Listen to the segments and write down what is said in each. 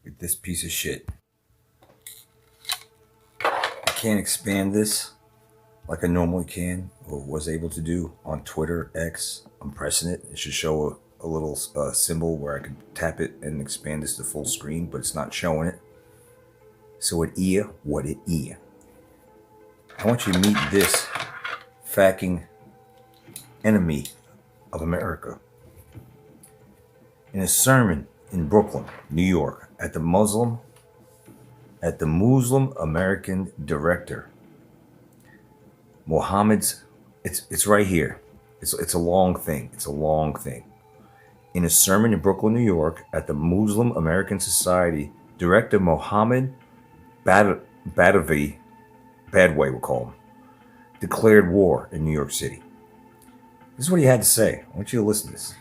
with this piece of shit. I can't expand this like I normally can or was able to do on Twitter, X. I'm pressing it. It should show a little symbol where I can tap it and expand this to full screen, but it's not showing it. So it is what it is. I want you to meet this fucking enemy of America. In a sermon in Brooklyn, New York, at the Muslim American director, Mohammed's, it's right here. It's a long thing. It's a long thing. In a sermon in Brooklyn, New York, at the Muslim American Society, director Mohammed Badawi, Badway we'll call him, declared war in New York City. This is what he had to say. I want you to listen to this.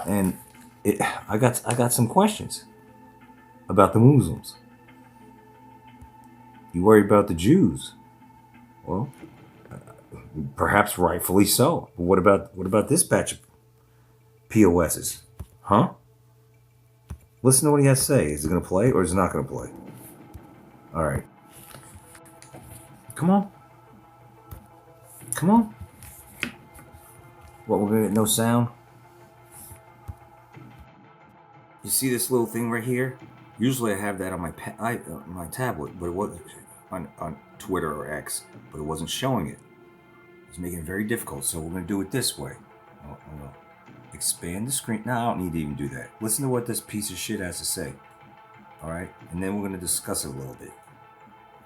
And I got some questions about the Muslims. You worry about the Jews? Well, perhaps rightfully so. But what about this batch of POSs? Huh? Listen to what he has to say. Is it going to play or is it not going to play? All right. Come on. Come on. What, we're going to get no sound? You see this little thing right here? Usually I have that on my tablet, but it wasn't on Twitter or X, but it wasn't showing it. It's making it very difficult, so we're going to do it this way. I'm going to expand the screen. No, I don't need to even do that. Listen to what this piece of shit has to say. All right? And then we're going to discuss it a little bit.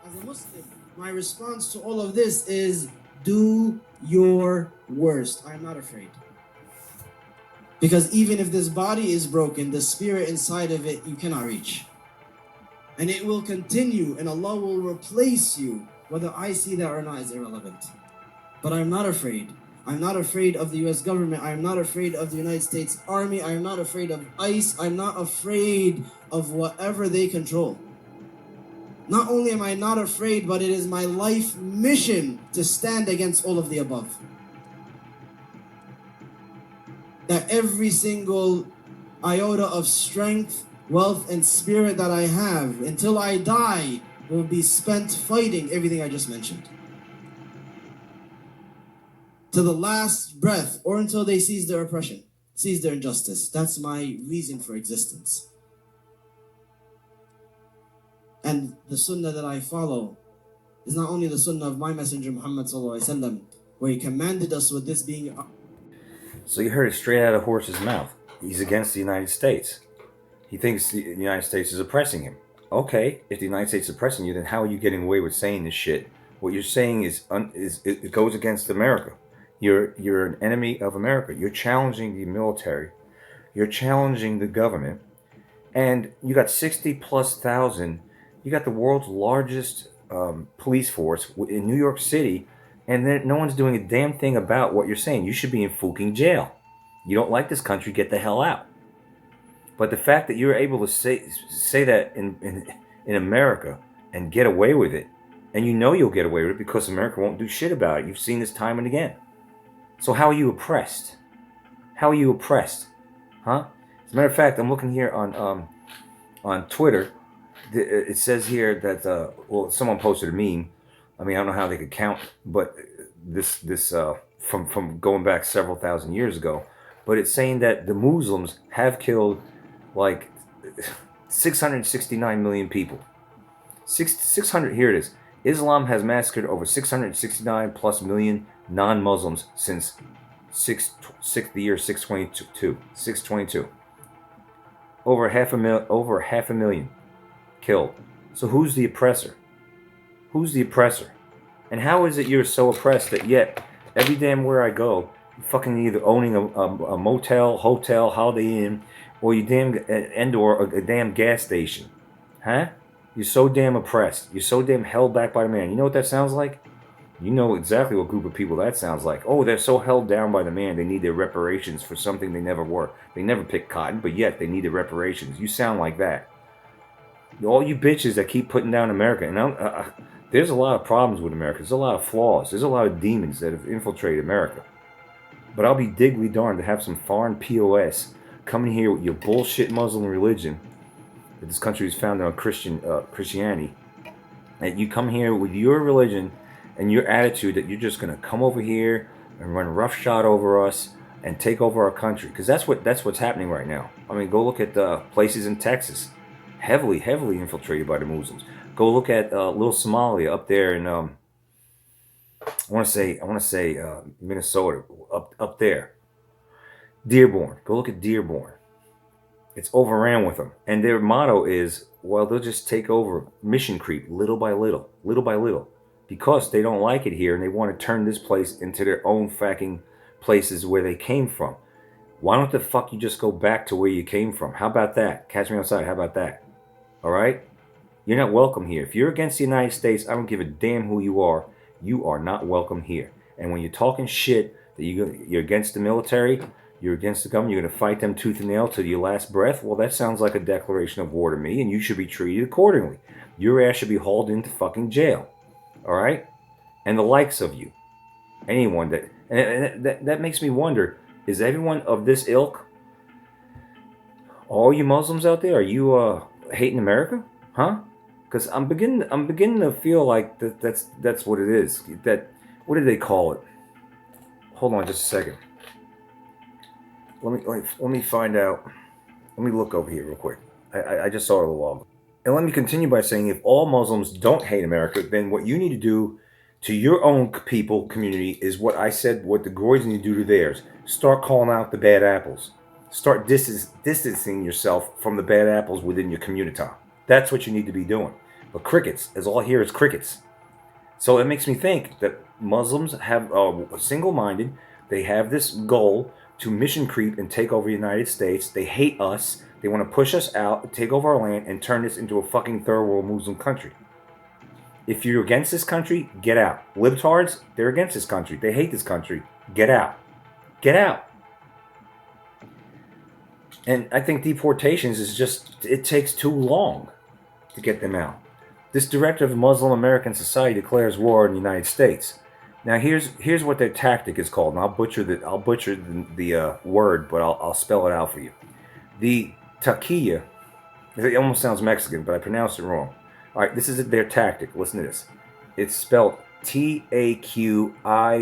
As a Muslim, my response to all of this is do your worst. I'm not afraid. Because even if this body is broken, the spirit inside of it, you cannot reach. And it will continue, and Allah will replace you. Whether I see that or not is irrelevant. But I'm not afraid. I'm not afraid of the US government. I'm not afraid of the United States Army. I'm not afraid of ICE. I'm not afraid of whatever they control. Not only am I not afraid, but it is my life mission to stand against all of the above. That every single iota of strength, wealth, and spirit that I have until I die will be spent fighting everything I just mentioned. To the last breath, or until they cease their oppression, cease their injustice. That's my reason for existence. And the sunnah that I follow is not only the sunnah of my messenger Muhammad sallallahu alaihi wasallam, where he commanded us with this being. So you heard it straight out of the horse's mouth. He's against the United States. He thinks the United States is oppressing him. Okay, if the United States is oppressing you, then how are you getting away with saying this shit? What you're saying is it goes against America. You're an enemy of America. You're challenging the military. You're challenging the government. And you got 60 plus thousand. You got the world's largest police force in New York City, and then no one's doing a damn thing about what you're saying. You should be in fucking jail. You don't like this country, get the hell out. But the fact that you're able to say that in America and get away with it, and you know you'll get away with it because America won't do shit about it. You've seen this time and again. So how are you oppressed? How are you oppressed? Huh? As a matter of fact, I'm looking here on Twitter. It says here that someone posted a meme. I mean, I don't know how they could count, but this from going back several thousand years ago. But it's saying that the Muslims have killed like 669 million people. 600. Here it is. Islam has massacred over 669 plus million non-Muslims since the year 622. 622. Over half a million killed. So who's the oppressor? Who's the oppressor? And how is it you're so oppressed that yet every damn where I go, you fucking either owning a motel, hotel, Holiday Inn, or you or a damn gas station, huh? You're so damn oppressed. You're so damn held back by the man. You know what that sounds like? You know exactly what group of people that sounds like. Oh, they're so held down by the man, they need their reparations for something they never were. They never picked cotton, but yet they need their reparations. You sound like that. All you bitches that keep putting down America, and there's a lot of problems with America. There's a lot of flaws. There's a lot of demons that have infiltrated America. But I'll be diggly darned to have some foreign POS coming here with your bullshit Muslim religion that this country is founded on Christianity, that you come here with your religion and your attitude that you're just going to come over here and run roughshod over us and take over our country, because that's what's happening right now. I mean, go look at places in Texas, heavily infiltrated by the Muslims. Go look at little Somalia up there in I want to say Minnesota, up there. Dearborn. Go look at Dearborn. It's overran with them, and their motto is, well, they'll just take over, mission creep, little by little, because they don't like it here and they want to turn this place into their own fucking places where they came from. Why don't the fuck you just go back to where you came from? How about that? Catch me outside. How about that? All right? You're not welcome here. If you're against the United States, I don't give a damn who you are. You are not welcome here. And when you're talking shit that you're against the military, you're against the government, you're going to fight them tooth and nail to your last breath, well, that sounds like a declaration of war to me, and you should be treated accordingly. Your ass should be hauled into fucking jail. All right? And the likes of you. Anyone that... And that makes me wonder, is everyone of this ilk? All you Muslims out there, are you hating America? Huh? Because I'm beginning to feel like that's what it is. That, what did they call it? Hold on just a second. Let me find out. Let me look over here real quick. I just saw it a little while ago. And let me continue by saying, if all Muslims don't hate America, then what you need to do to your own people, community, is what I said, what the Groys need to do to theirs. Start calling out the bad apples. Start distancing yourself from the bad apples within your community. That's what you need to be doing. But crickets, as all I hear is crickets. So it makes me think that Muslims have single-minded. They have this goal to mission creep and take over the United States. They hate us. They want to push us out, take over our land, and turn this into a fucking third world Muslim country. If you're against this country, get out. Libtards, they're against this country. They hate this country. Get out. Get out. And I think deportations is just, it takes too long to get them out. This director of Muslim American Society declares war on the United States. Now here's what their tactic is called, and I'll butcher the word, but I'll spell it out for you. The taquilla, it almost sounds Mexican, but I pronounced it wrong. All right, this is their tactic. Listen to this. It's spelled Taqiyya. All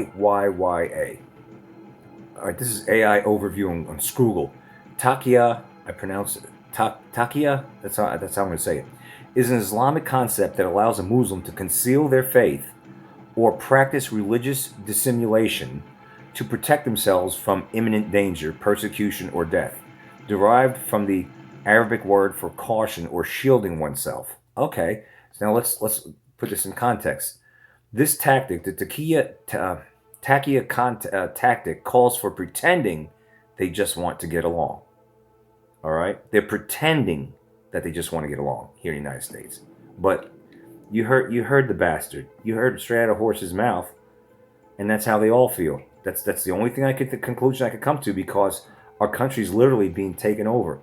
right, this is AI overview on Scroogle. Taqiyya, I pronounce it. Taqiyya, that's how I'm going to say it, is an Islamic concept that allows a Muslim to conceal their faith or practice religious dissimulation to protect themselves from imminent danger, persecution, or death, derived from the Arabic word for caution or shielding oneself. Okay, so now let's put this in context. This tactic, the Taqiyya tactic, calls for pretending they just want to get along. All right? They're pretending that they just want to get along here in the United States. But you heard the bastard. You heard straight out of horse's mouth, and that's how they all feel. That's the only thing the conclusion I could come to, because our country's literally being taken over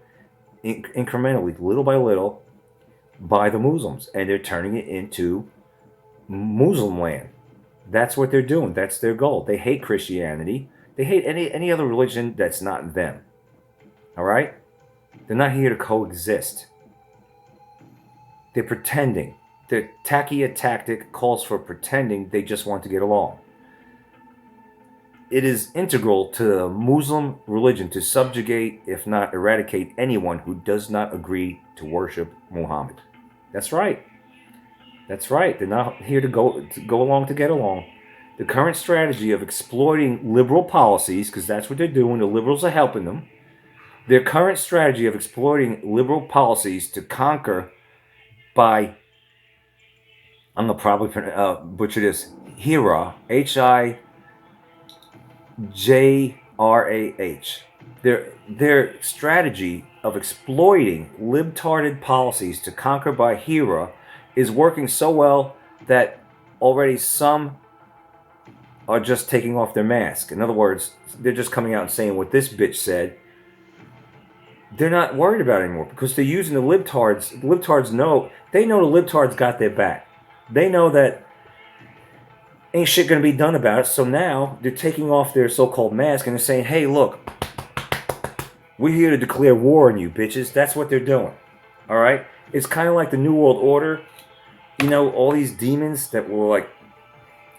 incrementally, little by little, by the Muslims, and they're turning it into Muslim land. That's what they're doing. That's their goal. They hate Christianity. They hate any other religion that's not them. All right? They're not here to coexist. They're pretending. The Taqiyya tactic calls for pretending they just want to get along. It is integral to the Muslim religion to subjugate, if not eradicate, anyone who does not agree to worship Muhammad. That's right. That's right. They're not here to go along to get along. The current strategy of exploiting liberal policies, because that's what they're doing, the liberals are helping them. Their current strategy of exploiting liberal policies to conquer by, I'm going to probably butcher this, Hijrah, Hijrah. Their strategy of exploiting libtarded policies to conquer by Hijrah is working so well that already some are just taking off their mask. In other words, they're just coming out and saying what this bitch said. They're not worried about it anymore because they're using the libtards. The libtards know the libtards got their back. They know that ain't shit gonna be done about it. So now they're taking off their so-called mask and they're saying, hey, look, we're here to declare war on you, bitches. That's what they're doing. All right, it's kind of like the New World Order. You know, all these demons that were like,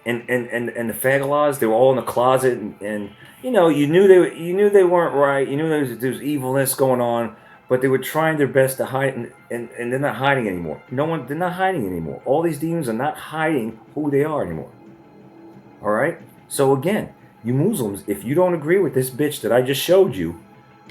and the Fagalas, they were all in the closet, and you know, you knew they weren't right. You knew there was evilness going on, but they were trying their best to hide, and they're not hiding anymore. They're not hiding anymore. All these demons are not hiding who they are anymore. All right. So again, you Muslims, if you don't agree with this bitch that I just showed you,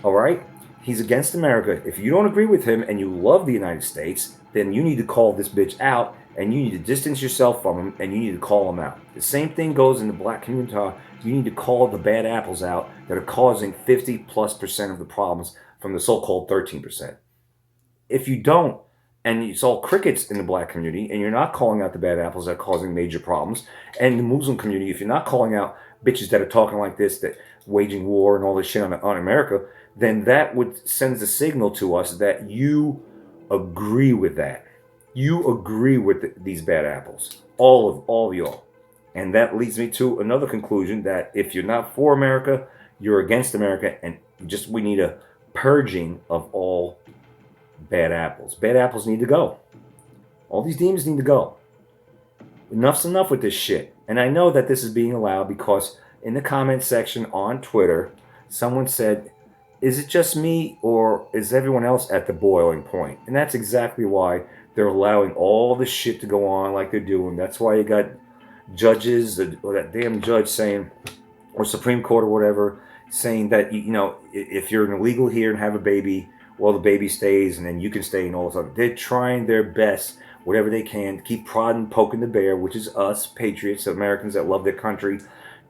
all right, he's against America. If you don't agree with him and you love the United States, then you need to call this bitch out, and you need to distance yourself from him, and you need to call him out. The same thing goes in the black community. You need to call the bad apples out that are causing 50+% of the problems from the so-called 13%. If you don't, and it's all crickets in the black community, and you're not calling out the bad apples that are causing major problems, and the Muslim community, if you're not calling out bitches that are talking like this, that waging war and all this shit on America, then that would sends a signal to us that you agree with that. You agree with these bad apples, all of y'all. And that leads me to another conclusion, that if you're not for America, you're against America, and we need a purging of all bad apples. Bad apples need to go. All these demons need to go. Enough's enough with this shit. And I know that this is being allowed because in the comment section on Twitter, someone said, is it just me or is everyone else at the boiling point? And that's exactly why they're allowing all this shit to go on like they're doing. That's why you got judges, or that damn judge saying, or Supreme Court or whatever, saying that, you know, if you're an illegal here and have a baby, well, the baby stays and then you can stay and all this other. They're trying their best, whatever they can, to keep prodding, poking the bear, which is us, patriots, Americans that love their country,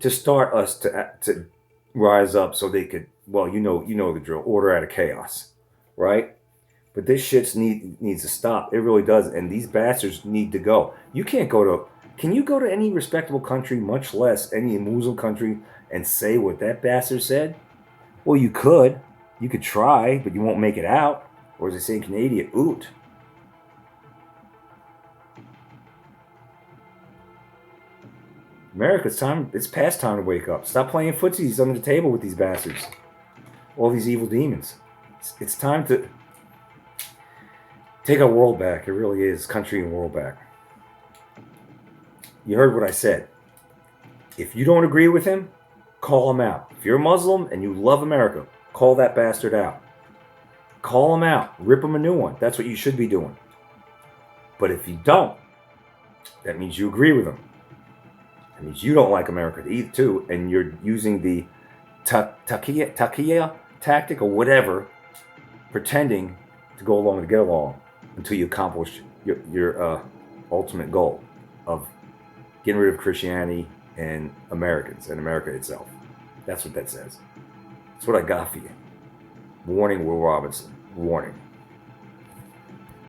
to start us to rise up so they could, well, you know the drill, order out of chaos, right? But this shit needs to stop. It really does. And these bastards need to go. You can't go to, can you go to any respectable country, much less any Muslim country, and say what that bastard said? Well, you could. You could try, but you won't make it out. Or as they say in Canadian, oot. America, it's past time to wake up. Stop playing footsies under the table with these bastards. All these evil demons. It's time to take our world back. It really is. Country and world back. You heard what I said. If you don't agree with him, call him out. If you're a Muslim and you love America, call that bastard out. Call him out. Rip him a new one. That's what you should be doing. But if you don't, that means you agree with him. That means you don't like America either, too, and you're using the taqiyya tactic or whatever, pretending to go along to get along until you accomplish your ultimate goal of getting rid of Christianity and Americans and America itself. That's what that says. That's what I got for you. Warning, Will Robinson. Warning.